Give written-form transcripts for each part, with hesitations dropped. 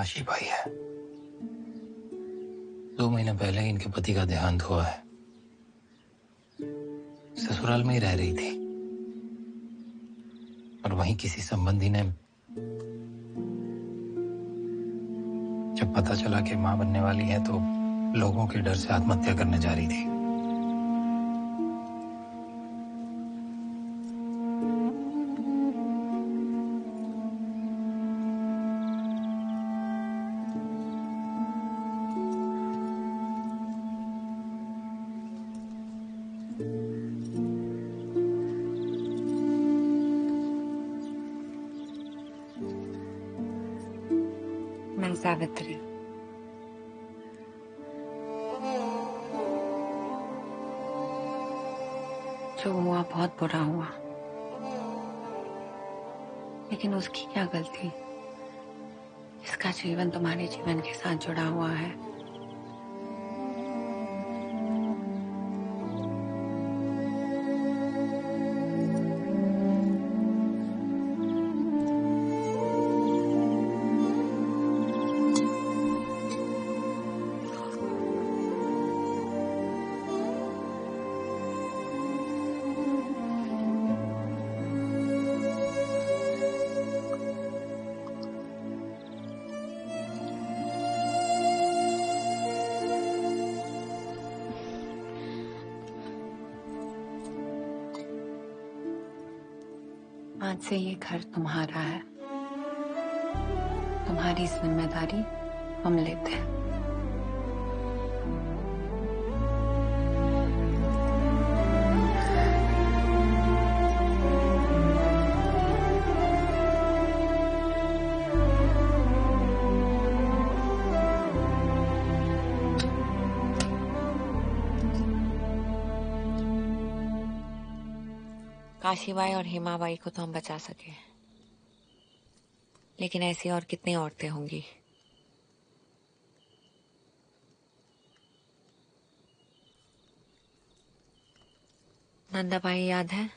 Kashi by है। 2 महीने पहले ही इनके पति का देहांत हुआ है। ससुराल में ही रह रही थी और वहीं किसी संबंधी ने जब पता चला कि मां बनने वाली है तो लोगों के डर से आत्महत्या करने जा रही थी। मैं सावित्री। जो हुआ बहुत बुरा हुआ, लेकिन उसकी क्या गलती जिसका जीवन तुम्हारे जीवन के साथ जुड़ा हुआ है। आज से ये घर तुम्हारा है। तुम्हारी जिम्मेदारी हम लेते हैं। काशीबाई और हेमाबाई को तो हम बचा सके, लेकिन ऐसी और कितनी औरतें होंगी। नंदाबाई याद है?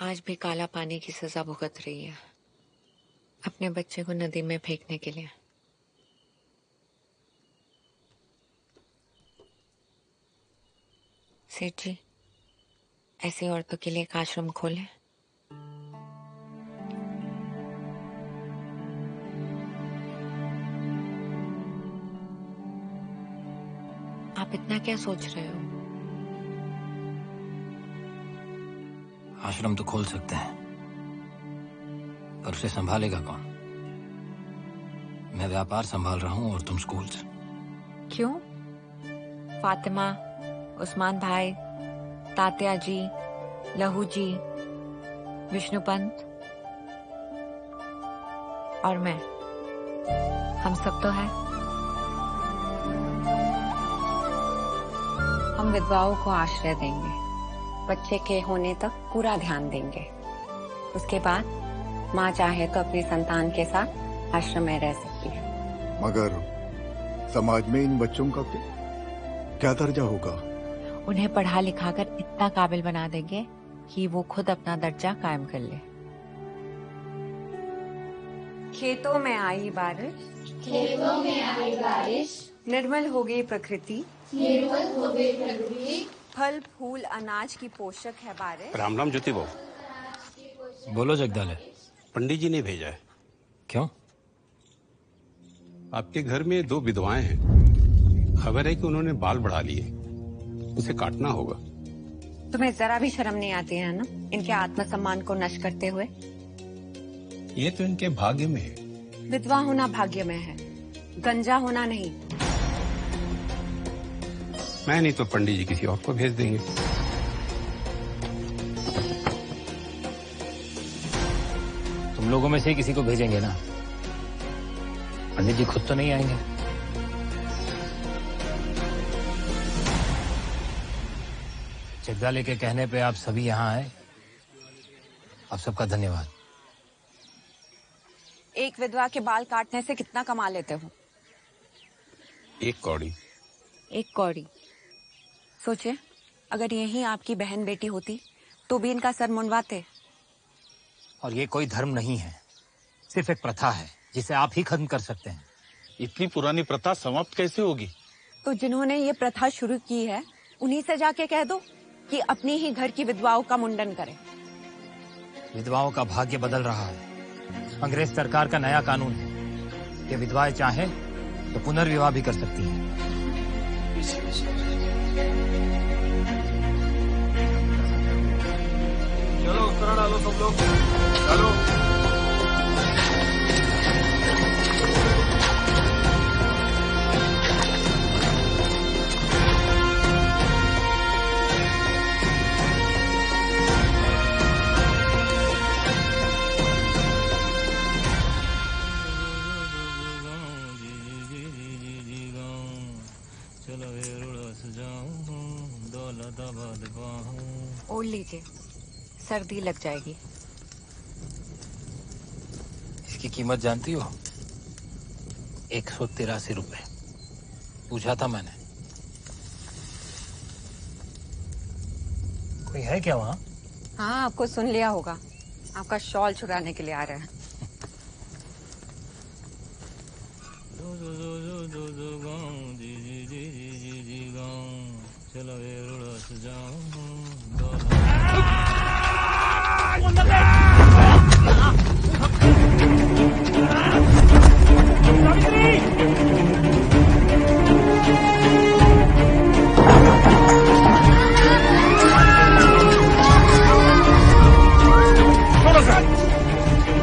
आज भी काला पानी की सजा भुगत रही है अपने बच्चे को नदी में फेंकने के लिए। सेठ जी, ऐसी औरतों के लिए एक आश्रम खोले। आप इतना क्या सोच रहे हो? आश्रम तो खोल सकते हैं, पर उसे संभालेगा कौन? मैं व्यापार संभाल रहा हूं और तुम स्कूल्स। क्यों? फातिमा, उस्मान भाई, तात्या जी, लहू जी, विष्णुपंत और मैं, हम सब तो है। हम विधवाओं को आश्रय देंगे, बच्चे के होने तक पूरा ध्यान देंगे। उसके बाद माँ चाहे तो अपनी संतान के साथ आश्रम में रह सकती है। मगर समाज में इन बच्चों का क्या दर्जा होगा? उन्हें पढ़ा लिखा कर इतना काबिल बना देंगे कि वो खुद अपना दर्जा कायम कर ले। खेतों में आई बारिश, खेतों में आई बारिश, निर्मल हो गई प्रकृति, निर्मल हो गई प्रकृति, फल फूल अनाज की पोषक है बारिश। राम राम ज्योति बहू। बोलो जगदाले। पंडित जी ने भेजा है। क्यों? आपके घर में 2 विधवाएं हैं। खबर है कि उन्होंने बाल बढ़ा लिए, उसे काटना होगा। तुम्हें जरा भी शर्म नहीं आती है ना इनके आत्मसम्मान को नष्ट करते हुए? ये तो इनके भाग्य में है। विधवा होना भाग्य में है, गंजा होना नहीं। मैं नहीं तो पंडित जी किसी और को भेज देंगे। तुम लोगों में से किसी को भेजेंगे ना, पंडित जी खुद तो नहीं आएंगे। जगदाले के कहने पे आप सभी यहाँ आए, आप सबका धन्यवाद। एक विधवा के बाल काटने से कितना कमा लेते हो? 1 कौड़ी। 1 कौड़ी। सोचे, अगर यही आपकी बहन बेटी होती तो भी इनका सर मुंडवाते। और ये कोई धर्म नहीं है, सिर्फ एक प्रथा है। जिसे आप ही खत्म कर सकते हैं। इतनी पुरानी प्रथा समाप्त कैसे होगी? तो जिन्होंने ये प्रथा शुरू की है उन्हीं से जाके कह दो कि अपनी ही घर की विधवाओं का मुंडन करें। विधवाओं का भाग्य बदल रहा है। अंग्रेज सरकार का नया कानून है कि विधवाएं चाहे तो पुनर्विवाह भी कर सकती हैं। चलो उस तरह डालो सब लोग, डालो। ओढ़ लीजिए, सर्दी लग जाएगी। इसकी कीमत जानती हो? 183 रुपए। पूछा था मैंने। कोई है क्या वहाँ? हाँ, आपको सुन लिया होगा। आपका शॉल चुराने के लिए आ रहे हैं।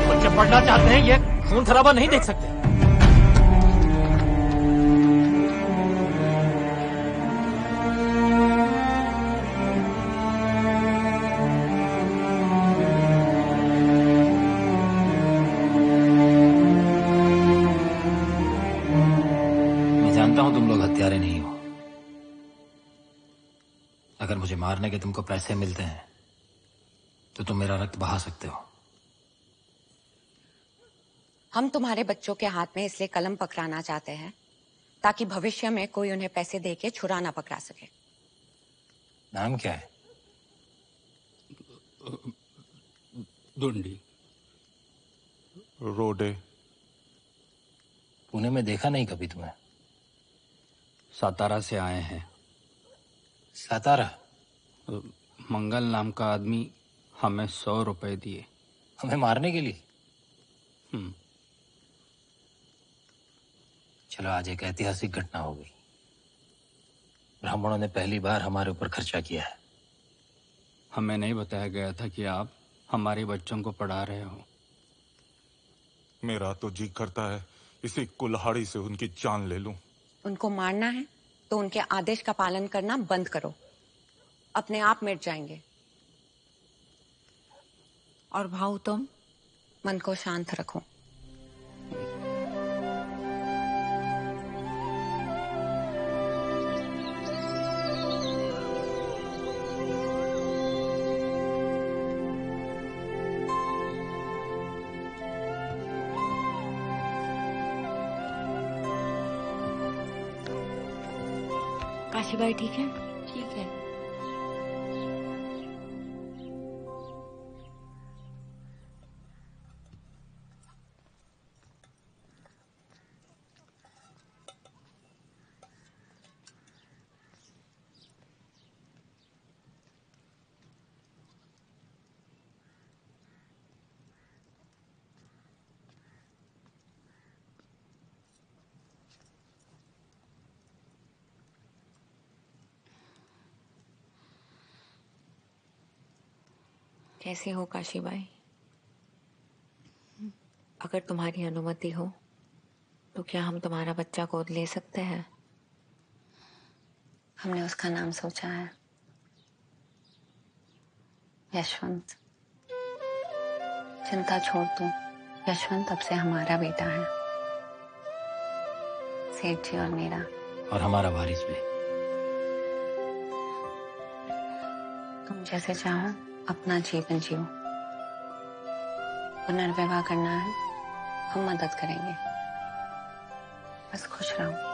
बच्चे पढ़ना चाहते हैं, ये खून खराबा नहीं देख सकते। मैं जानता हूं तुम लोग हत्यारे नहीं हो। अगर मुझे मारने के तुमको पैसे मिलते हैं तो तुम मेरा रक्त बहा सकते हो। हम तुम्हारे बच्चों के हाथ में इसलिए कलम पकड़ाना चाहते हैं ताकि भविष्य में कोई उन्हें पैसे देके छुरा ना पकड़ा सके। नाम क्या है? ढूंढी। रोडे। पुणे में देखा नहीं कभी तुम्हें। सातारा से आए हैं। सातारा? मंगल नाम का आदमी हमें 100 रुपए दिए। हमें मारने के लिए? हम्म। चलो, आज एक ऐतिहासिक घटना हो गई। ब्राह्मणों ने पहली बार हमारे ऊपर खर्चा किया है। हमें नहीं बताया गया था कि आप हमारे बच्चों को पढ़ा रहे हो। मेरा तो जी करता है इसी कुल्हाड़ी से उनकी जान ले लूं। उनको मारना है तो उनके आदेश का पालन करना बंद करो, अपने आप मिट जाएंगे। और भाऊ, तुम मन को शांत रखो। काशीबाई ठीक है? ठीक है। कैसी हो काशीबाई? अगर तुम्हारी अनुमति हो तो क्या हम तुम्हारा बच्चा गोद ले सकते हैं? हमने उसका नाम सोचा है, यशवंत। चिंता छोड़ दो, यशवंत अब से हमारा बेटा है। सेठ जी और मेरा। और हमारा वारिस भी। तुम जैसे चाहो अपना जीवन जियो। पुनर्विवाह करना है, हम मदद करेंगे। बस खुश रहो।